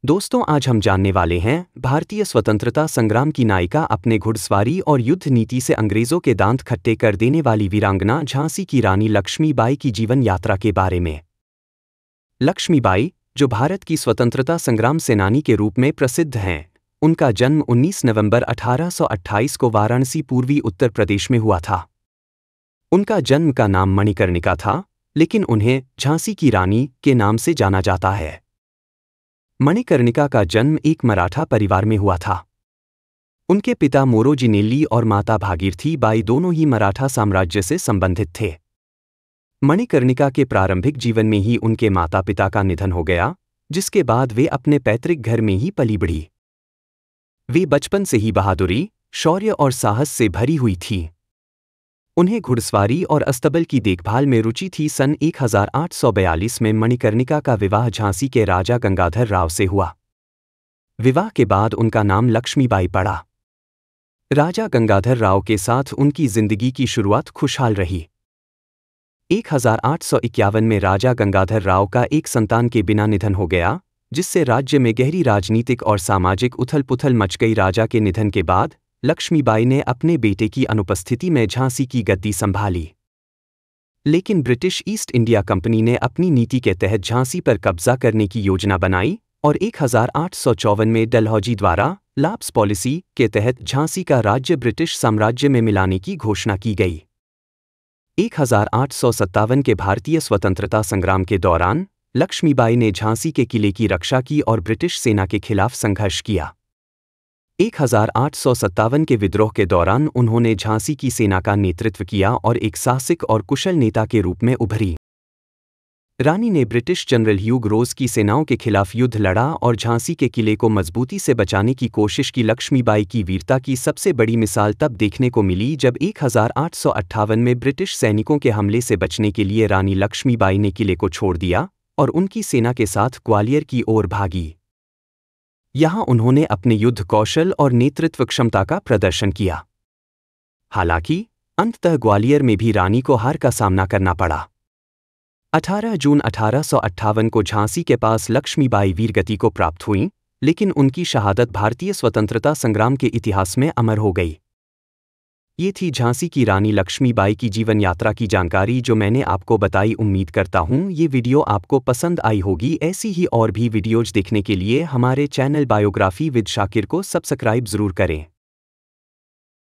दोस्तों, आज हम जानने वाले हैं भारतीय स्वतंत्रता संग्राम की नायिका, अपने घुड़सवारी और युद्ध नीति से अंग्रेजों के दांत खट्टे कर देने वाली वीरांगना झांसी की रानी लक्ष्मीबाई की जीवन यात्रा के बारे में। लक्ष्मीबाई, जो भारत की स्वतंत्रता संग्राम सेनानी के रूप में प्रसिद्ध हैं, उनका जन्म 19 नवंबर 1828 को वाराणसी, पूर्वी उत्तर प्रदेश में हुआ था। उनका जन्म का नाम मणिकर्णिका था, लेकिन उन्हें झांसी की रानी के नाम से जाना जाता है। मणिकर्णिका का जन्म एक मराठा परिवार में हुआ था। उनके पिता मोरोजी नेल्ली और माता भागीरथी बाई दोनों ही मराठा साम्राज्य से संबंधित थे। मणिकर्णिका के प्रारंभिक जीवन में ही उनके माता पिता का निधन हो गया, जिसके बाद वे अपने पैतृक घर में ही पली बढ़ी। वे बचपन से ही बहादुरी, शौर्य और साहस से भरी हुई थीं। उन्हें घुड़सवारी और अस्तबल की देखभाल में रुचि थी। सन 1842 में मणिकर्णिका का विवाह झांसी के राजा गंगाधर राव से हुआ। विवाह के बाद उनका नाम लक्ष्मीबाई पड़ा। राजा गंगाधर राव के साथ उनकी जिंदगी की शुरुआत खुशहाल रही। 1851 में राजा गंगाधर राव का एक संतान के बिना निधन हो गया, जिससे राज्य में गहरी राजनीतिक और सामाजिक उथल-पुथल मच गई। राजा के निधन के बाद लक्ष्मीबाई ने अपने बेटे की अनुपस्थिति में झांसी की गद्दी संभाली। लेकिन ब्रिटिश ईस्ट इंडिया कंपनी ने अपनी नीति के तहत झांसी पर कब्जा करने की योजना बनाई और 1854 में डलहौजी द्वारा लाप्स पॉलिसी के तहत झांसी का राज्य ब्रिटिश साम्राज्य में मिलाने की घोषणा की गई। 1857 के भारतीय स्वतंत्रता संग्राम के दौरान लक्ष्मीबाई ने झांसी के किले की रक्षा की और ब्रिटिश सेना के खिलाफ संघर्ष किया। 1857 के विद्रोह के दौरान उन्होंने झांसी की सेना का नेतृत्व किया और एक साहसिक और कुशल नेता के रूप में उभरी। रानी ने ब्रिटिश जनरल ह्यूग रोज की सेनाओं के खिलाफ युद्ध लड़ा और झांसी के किले को मजबूती से बचाने की कोशिश की। लक्ष्मीबाई की वीरता की सबसे बड़ी मिसाल तब देखने को मिली जब 1858 में ब्रिटिश सैनिकों के हमले से बचने के लिए रानी लक्ष्मीबाई ने किले को छोड़ दिया और उनकी सेना के साथ ग्वालियर की ओर भागी। यहाँ उन्होंने अपने युद्ध कौशल और नेतृत्व क्षमता का प्रदर्शन किया। हालांकि अंततः ग्वालियर में भी रानी को हार का सामना करना पड़ा। 18 जून 1858 को झांसी के पास लक्ष्मीबाई वीरगति को प्राप्त हुईं, लेकिन उनकी शहादत भारतीय स्वतंत्रता संग्राम के इतिहास में अमर हो गई। ये थी झांसी की रानी लक्ष्मीबाई की जीवन यात्रा की जानकारी जो मैंने आपको बताई। उम्मीद करता हूँ ये वीडियो आपको पसंद आई होगी। ऐसी ही और भी वीडियोज देखने के लिए हमारे चैनल बायोग्राफी विद शाकिर को सब्सक्राइब जरूर करें।